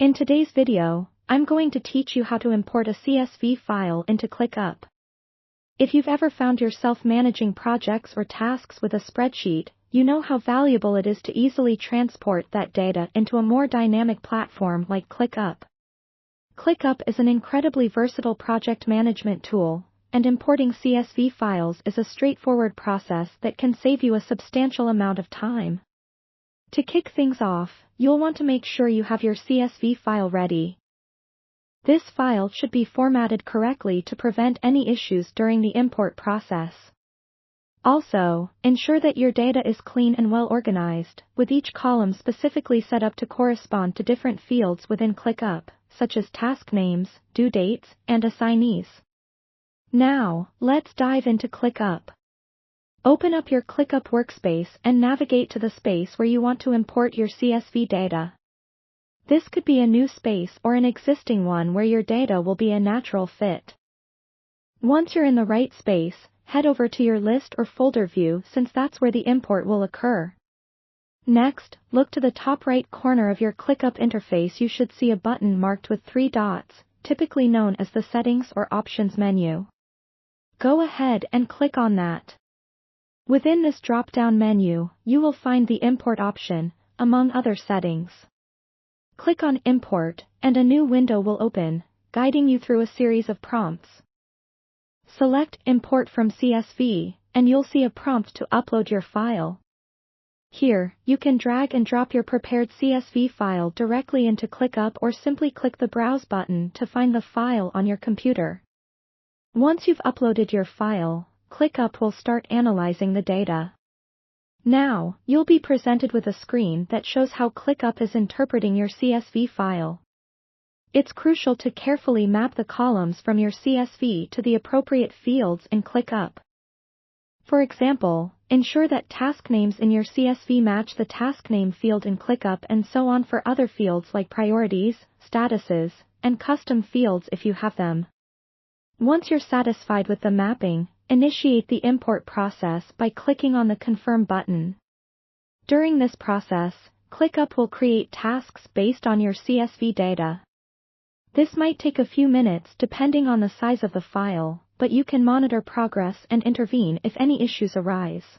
In today's video, I'm going to teach you how to import a CSV file into Clickup. If you've ever found yourself managing projects or tasks with a spreadsheet, you know how valuable it is to easily transport that data into a more dynamic platform like Clickup. Clickup is an incredibly versatile project management tool, and importing CSV files is a straightforward process that can save you a substantial amount of time. To kick things off, you'll want to make sure you have your CSV file ready. This file should be formatted correctly to prevent any issues during the import process. Also, ensure that your data is clean and well organized, with each column specifically set up to correspond to different fields within Clickup, such as task names, due dates, and assignees. Now, let's dive into Clickup. Open up your Clickup workspace and navigate to the space where you want to import your CSV data. This could be a new space or an existing one where your data will be a natural fit. Once you're in the right space, head over to your list or folder view since that's where the import will occur. Next, look to the top right corner of your Clickup interface. You should see a button marked with 3 dots, typically known as the Settings or Options menu. Go ahead and click on that. Within this drop-down menu, you will find the Import option, among other settings. Click on Import, and a new window will open, guiding you through a series of prompts. Select Import from CSV, and you'll see a prompt to upload your file. Here, you can drag and drop your prepared CSV file directly into Clickup or simply click the Browse button to find the file on your computer. Once you've uploaded your file, Clickup will start analyzing the data. Now, you'll be presented with a screen that shows how Clickup is interpreting your CSV file. It's crucial to carefully map the columns from your CSV to the appropriate fields in Clickup. For example, ensure that task names in your CSV match the task name field in Clickup, and so on for other fields like priorities, statuses, and custom fields if you have them. Once you're satisfied with the mapping, initiate the import process by clicking on the Confirm button. During this process, Clickup will create tasks based on your CSV data. This might take a few minutes depending on the size of the file, but you can monitor progress and intervene if any issues arise.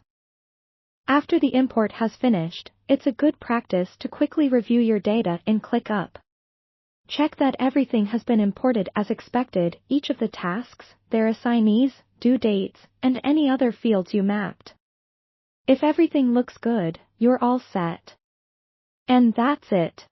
After the import has finished, it's a good practice to quickly review your data in Clickup. Check that everything has been imported as expected, each of the tasks, their assignees, due dates, and any other fields you mapped. If everything looks good, you're all set. And that's it.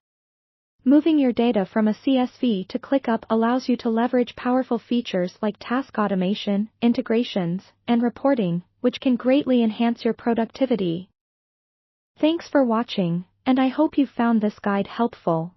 Moving your data from a CSV to Clickup allows you to leverage powerful features like task automation, integrations, and reporting, which can greatly enhance your productivity. Thanks for watching, and I hope you found this guide helpful.